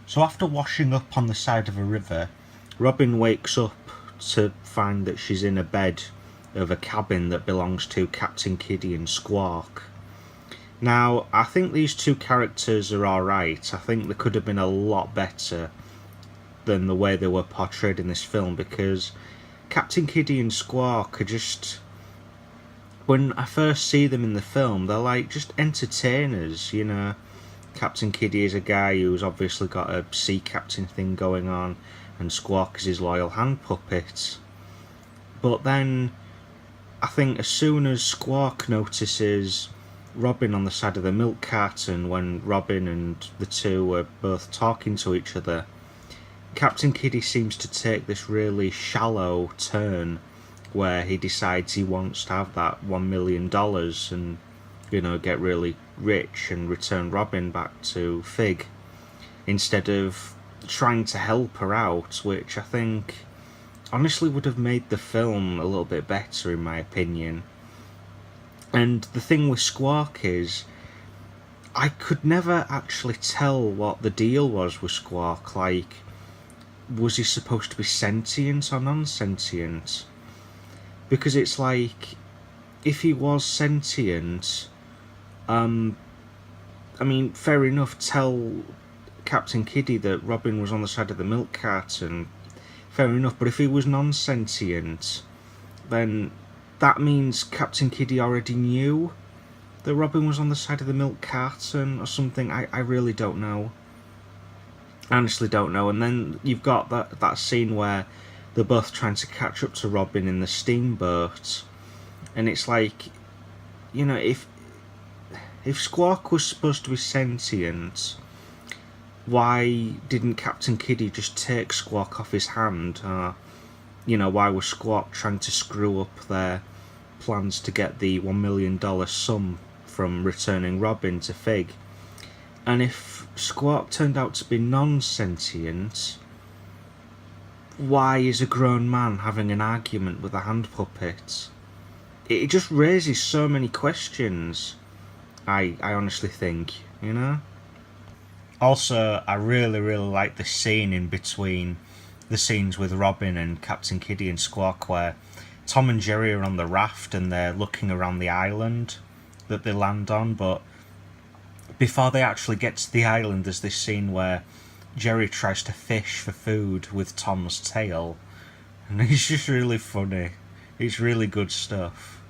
So after washing up on the side of a river, Robin wakes up to find that she's in a bed of a cabin that belongs to Captain Kiddie and Squawk. Now, I think these two characters are alright. I think they could have been a lot better than the way they were portrayed in this film, because Captain Kiddie and Squawk are just... when I first see them in the film, they're like just entertainers, you know. Captain Kiddie is a guy who's obviously got a sea captain thing going on, and Squawk is his loyal hand puppet. But then, I think as soon as Squawk notices Robin on the side of the milk carton, when Robin and the two were both talking to each other, Captain Kiddie seems to take this really shallow turn where he decides he wants to have that $1 million and, you know, get really rich and return Robin back to Fig, instead of trying to help her out, which I think honestly would have made the film a little bit better in my opinion. And the thing with Squawk is, I could never actually tell what the deal was with Squawk. Like, was he supposed to be sentient or non-sentient? Because it's like, if he was sentient, I mean, fair enough, tell Captain Kiddie that Robin was on the side of the milk carton, fair enough, but if he was non-sentient, then that means Captain Kiddie already knew that Robin was on the side of the milk carton or something. I really don't know. I honestly don't know. And then you've got that scene where they're both trying to catch up to Robin in the steamboat, and it's like, you know, if Squawk was supposed to be sentient, why didn't Captain Kiddie just take Squawk off his hand? You know, why was Squawk trying to screw up their plans to get the $1 million sum from returning Robin to Fig? And if Squawk turned out to be non-sentient, why is a grown man having an argument with a hand puppet? It just raises so many questions, I honestly think, you know? Also, I really like the scene in between the scenes with Robin and Captain Kiddie and Squawk, where Tom and Jerry are on the raft and they're looking around the island that they land on, but before they actually get to the island, there's this scene where Jerry tries to fish for food with Tom's tail, and it's just really funny. It's really good stuff.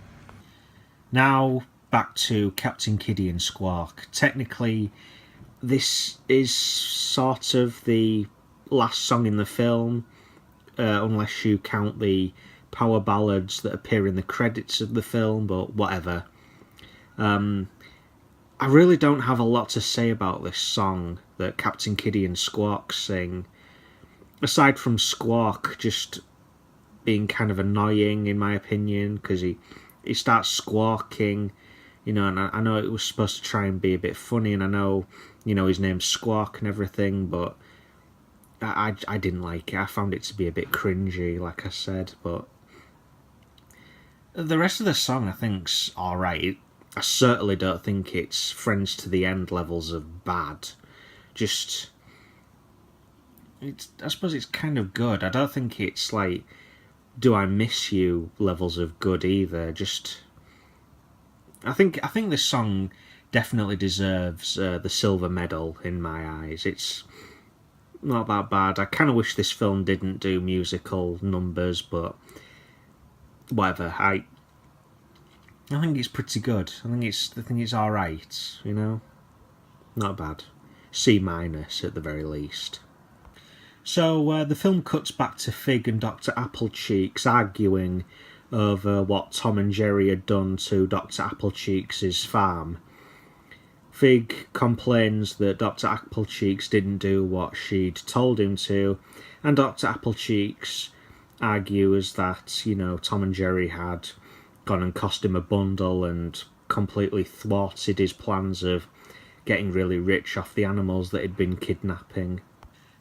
Now, back to Captain Kiddie and Squawk. Technically, this is sort of the last song in the film, unless you count the power ballads that appear in the credits of the film, but whatever. I really don't have a lot to say about this song that Captain Kiddie and Squawk sing, aside from Squawk just being kind of annoying in my opinion, because he starts squawking, you know, and I know it was supposed to try and be a bit funny, and I know, you know, his name's Squawk and everything, but I didn't like it. I found it to be a bit cringy, like I said, but the rest of the song I think's alright. I certainly don't think it's Friends to the End levels of bad. Just, I suppose it's kind of good. I don't think it's like Do I Miss You levels of good either. Just, I think this song definitely deserves the silver medal in my eyes. It's not that bad. I kind of wish this film didn't do musical numbers, but whatever. I think it's pretty good. I think it's all right. You know, not bad. C- at the very least. So the film cuts back to Fig and Dr. Applecheeks arguing over what Tom and Jerry had done to Dr. Applecheeks' farm. Fig complains that Dr. Applecheeks didn't do what she'd told him to, and Dr. Applecheeks argues that, Tom and Jerry had gone and cost him a bundle and completely thwarted his plans of getting really rich off the animals that he'd been kidnapping.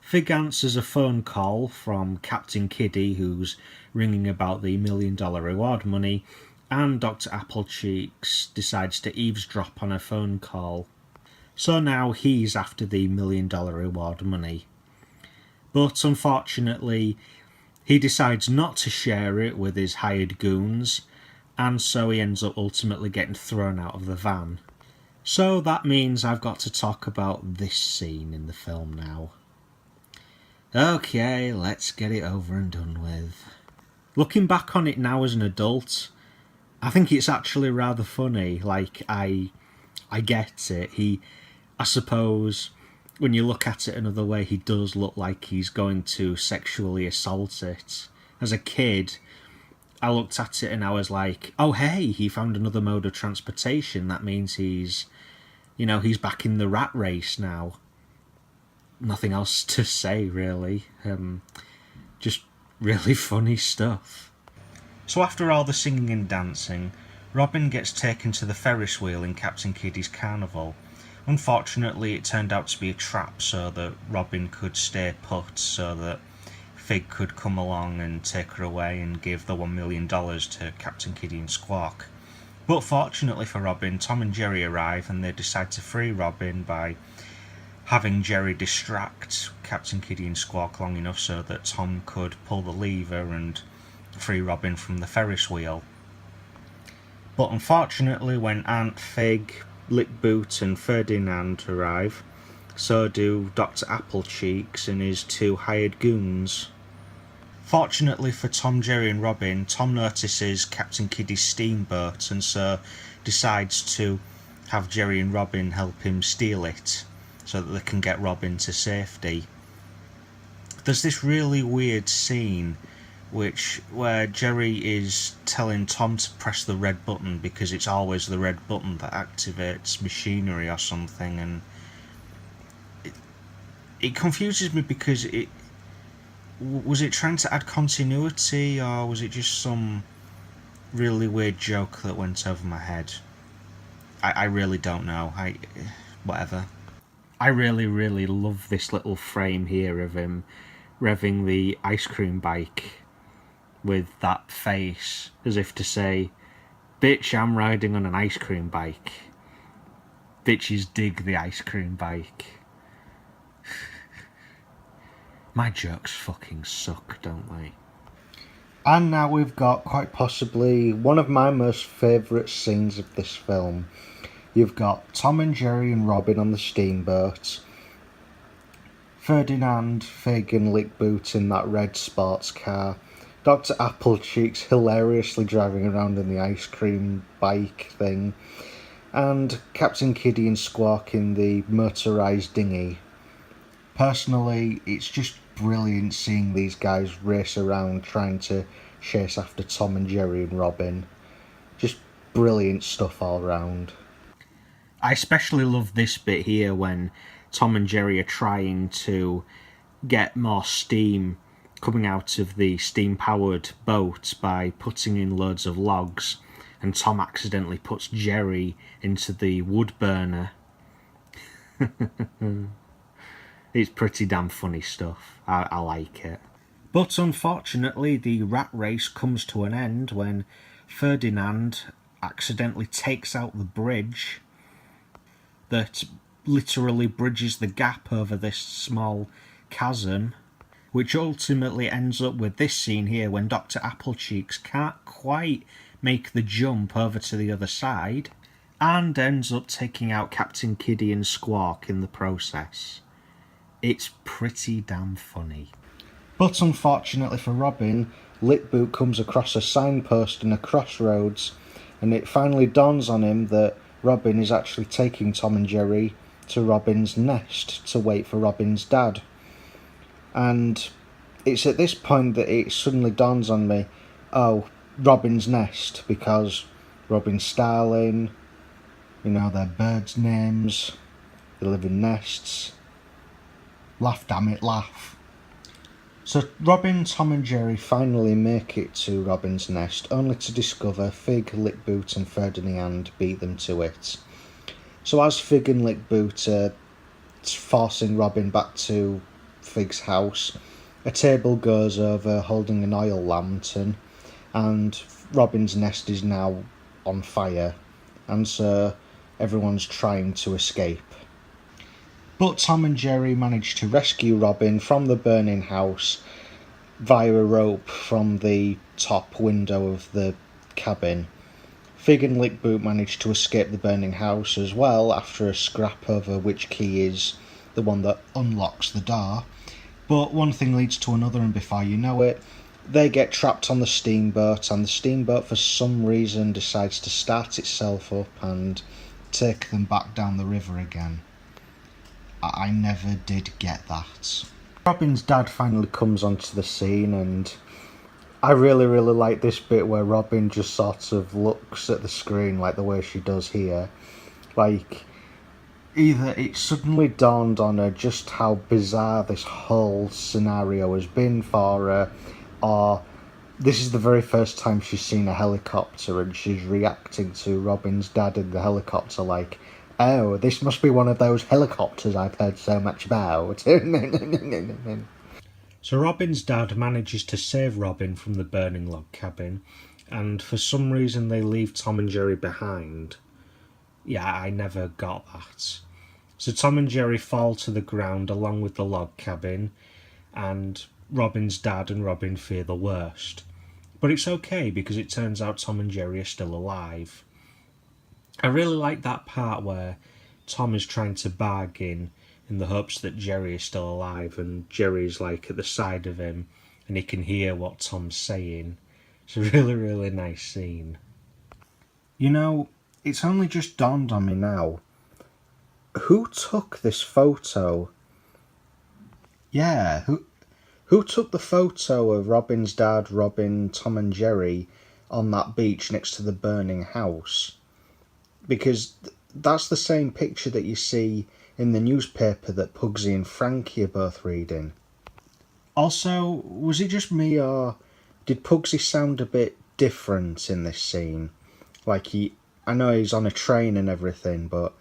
Fig answers a phone call from Captain Kiddie, who's ringing about the $1 million reward money, and Dr. Applecheeks decides to eavesdrop on a phone call. So now he's after the $1 million reward money. But unfortunately, he decides not to share it with his hired goons, and so he ends up ultimately getting thrown out of the van. So that means I've got to talk about this scene in the film now. Okay, let's get it over and done with. Looking back on it now as an adult, I think it's actually rather funny. I get it. I suppose, when you look at it another way, he does look like he's going to sexually assault it. As a kid, I looked at it and I was like, oh hey, he found another mode of transportation. That means he's back in the rat race now. Nothing else to say, really. Just really funny stuff. So after all the singing and dancing, Robin gets taken to the Ferris wheel in Captain Kiddie's carnival. Unfortunately, it turned out to be a trap so that Robin could stay put, so that Fig could come along and take her away and give the $1 million to Captain Kiddie and Squawk. But fortunately for Robin, Tom and Jerry arrive and they decide to free Robin by having Jerry distract Captain Kiddie and Squawk long enough so that Tom could pull the lever and free Robin from the Ferris wheel. But unfortunately, when Aunt Fig, Lickboot and Ferdinand arrive, so do Dr. Applecheeks and his 2 hired goons. Fortunately for Tom, Jerry and Robin, Tom notices Captain Kiddie's steamboat and so decides to have Jerry and Robin help him steal it so that they can get Robin to safety. There's this really weird scene where Jerry is telling Tom to press the red button because it's always the red button that activates machinery or something, and it confuses me because was it trying to add continuity or was it just some really weird joke that went over my head? I really don't know. Whatever. I really, really love this little frame here of him revving the ice cream bike with that face, as if to say, bitch, I'm riding on an ice cream bike. Bitches dig the ice cream bike. My jokes fucking suck, don't they? And now we've got quite possibly one of my most favourite scenes of this film. You've got Tom and Jerry and Robin on the steamboat, Ferdinand, Fig and Lickboot in that red sports car, Dr. Applecheeks hilariously driving around in the ice cream bike thing, and Captain Kiddie and Squawk in the motorised dinghy. Personally, it's just brilliant seeing these guys race around trying to chase after Tom and Jerry and Robin. Just brilliant stuff all round. I especially love this bit here when Tom and Jerry are trying to get more steam coming out of the steam-powered boat by putting in loads of logs, and Tom accidentally puts Jerry into the wood burner. It's pretty damn funny stuff. I like it. But unfortunately, the rat race comes to an end when Ferdinand accidentally takes out the bridge that literally bridges the gap over this small chasm, which ultimately ends up with this scene here when Dr. Applecheeks can't quite make the jump over to the other side and ends up taking out Captain Kiddie and Squawk in the process. It's pretty damn funny. But unfortunately for Robin, Lickboot comes across a signpost in a crossroads, and it finally dawns on him that Robin is actually taking Tom and Jerry to Robin's nest to wait for Robin's dad. And it's at this point that it suddenly dawns on me, oh, Robin's nest, because Robin Starling, You know, their birds' names, they live in nests. Laugh, damn it, laugh. So Robin, Tom and Jerry finally make it to Robin's nest, only to discover Fig, Lickboot and Ferdinand beat them to it. So as Fig and Lickboot are forcing Robin back to Fig's house, a table goes over holding an oil lantern, and Robin's nest is now on fire, and so everyone's trying to escape. But Tom and Jerry manage to rescue Robin from the burning house via a rope from the top window of the cabin. Fig and Lickboot manage to escape the burning house as well after a scrap over which key is the one that unlocks the door. But one thing leads to another, and before you know it, they get trapped on the steamboat, and the steamboat for some reason decides to start itself up and take them back down the river again. I never did get that. Robin's dad finally comes onto the scene, and I really like this bit where Robin just sort of looks at the screen like the way she does here. Like, either it suddenly dawned on her just how bizarre this whole scenario has been for her, or this is the very first time she's seen a helicopter and she's reacting to Robin's dad in the helicopter like, oh, this must be one of those helicopters I've heard so much about. So Robin's dad manages to save Robin from the burning log cabin, and for some reason they leave Tom and Jerry behind. Yeah, I never got that. So Tom and Jerry fall to the ground along with the log cabin, and Robin's dad and Robin fear the worst. But it's okay because it turns out Tom and Jerry are still alive. I really like that part where Tom is trying to bargain in the hopes that Jerry is still alive, and Jerry's like at the side of him and he can hear what Tom's saying. It's a really nice scene. You know, it's only just dawned on me now. Who took this photo? Yeah, who took the photo of Robin's dad, Robin, Tom and Jerry on that beach next to the burning house? Because that's the same picture that you see in the newspaper that Pugsy and Frankie are both reading. Also, was it just me, or did Pugsy sound a bit different in this scene? Like, I know he's on a train and everything, but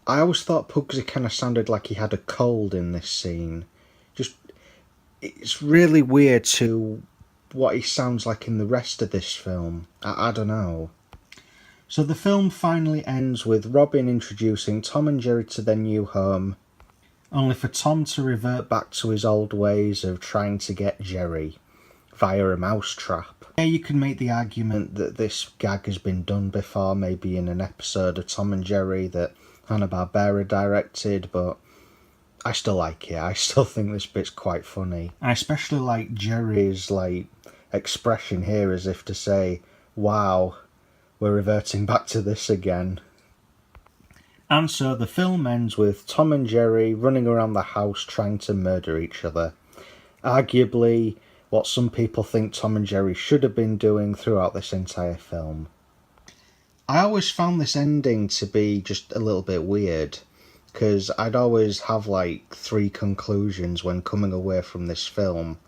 I always thought Pugsy kind of sounded like he had a cold in this scene. Just, it's really weird to what he sounds like in the rest of this film. I don't know. So the film finally ends with Robin introducing Tom and Jerry to their new home, only for Tom to revert back to his old ways of trying to get Jerry via a mousetrap. Yeah, you can make the argument that this gag has been done before, maybe in an episode of Tom and Jerry that Hanna-Barbera directed, but I still like it. I still think this bit's quite funny. I especially like Jerry's expression here, as if to say, wow, we're reverting back to this again. And so the film ends with Tom and Jerry running around the house trying to murder each other. Arguably what some people think Tom and Jerry should have been doing throughout this entire film. I always found this ending to be just a little bit weird, because I'd always have three conclusions when coming away from this film.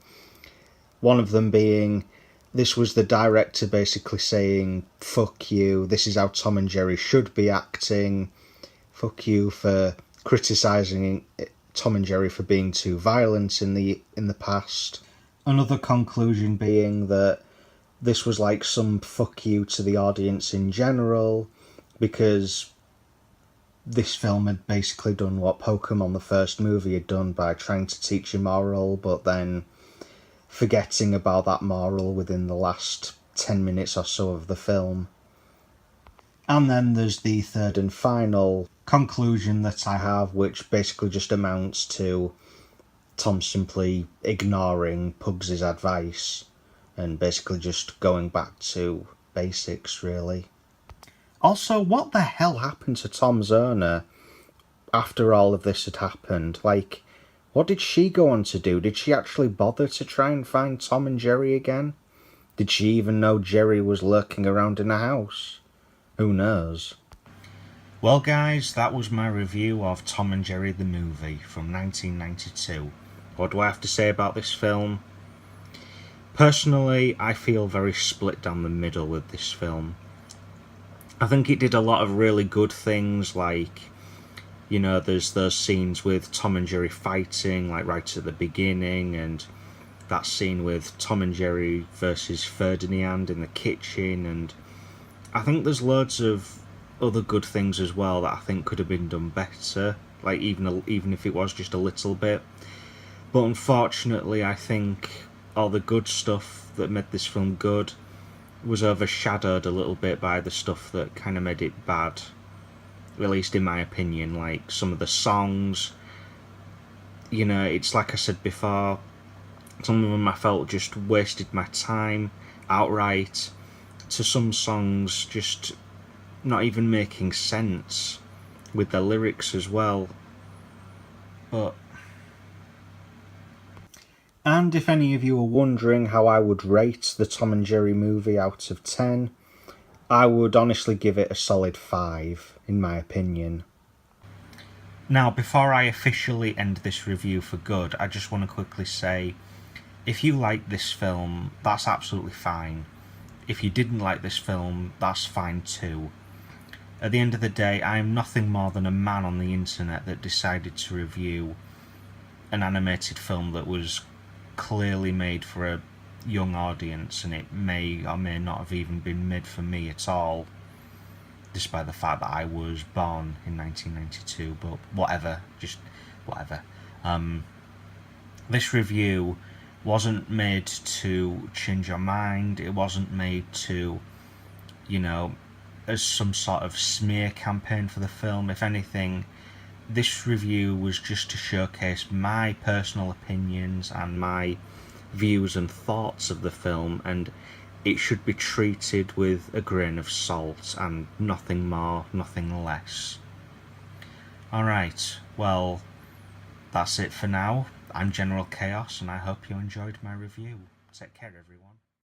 One of them being, this was the director basically saying, fuck you, this is how Tom and Jerry should be acting, fuck you for criticising Tom and Jerry for being too violent in the past. Another conclusion being that this was some fuck you to the audience in general, because this film had basically done what Pokemon the first movie had done by trying to teach a moral, but then forgetting about that moral within the last 10 minutes or so of the film. And then there's the third and final conclusion that I have, which basically just amounts to Tom simply ignoring Pugsy's advice and basically just going back to basics, really. Also, what the hell happened to Tom's owner after all of this had happened? What did she go on to do? Did she actually bother to try and find Tom and Jerry again? Did she even know Jerry was lurking around in the house? Who knows? Well guys, that was my review of Tom and Jerry the movie from 1992. What do I have to say about this film? Personally, I feel very split down the middle with this film. I think it did a lot of really good things, like, you know, there's those scenes with Tom and Jerry fighting, like right at the beginning, and that scene with Tom and Jerry versus Ferdinand in the kitchen, and I think there's loads of other good things as well that I think could have been done better, like even if it was just a little bit. But unfortunately, I think all the good stuff that made this film good was overshadowed a little bit by the stuff that kind of made it bad, at least in my opinion. Like some of the songs, you know, it's like I said before, some of them I felt just wasted my time outright. To some songs just not even making sense with the lyrics as well. But and if any of you are wondering how I would rate the Tom and Jerry movie out of 10, I would honestly give it a solid 5, in my opinion. Now, before I officially end this review for good, I just want to quickly say, if you like this film, that's absolutely fine. If you didn't like this film, that's fine too. At the end of the day, I am nothing more than a man on the internet that decided to review an animated film that was clearly made for a young audience, and it may or may not have even been made for me at all, despite the fact that I was born in 1992, but whatever, just whatever. This review wasn't made to change your mind, it wasn't made to, you know, as some sort of smear campaign for the film. If anything, this review was just to showcase my personal opinions and my views and thoughts of the film, and it should be treated with a grain of salt and nothing more, nothing less. Alright, well, that's it for now. I'm General Chaos, and I hope you enjoyed my review. Take care, everyone.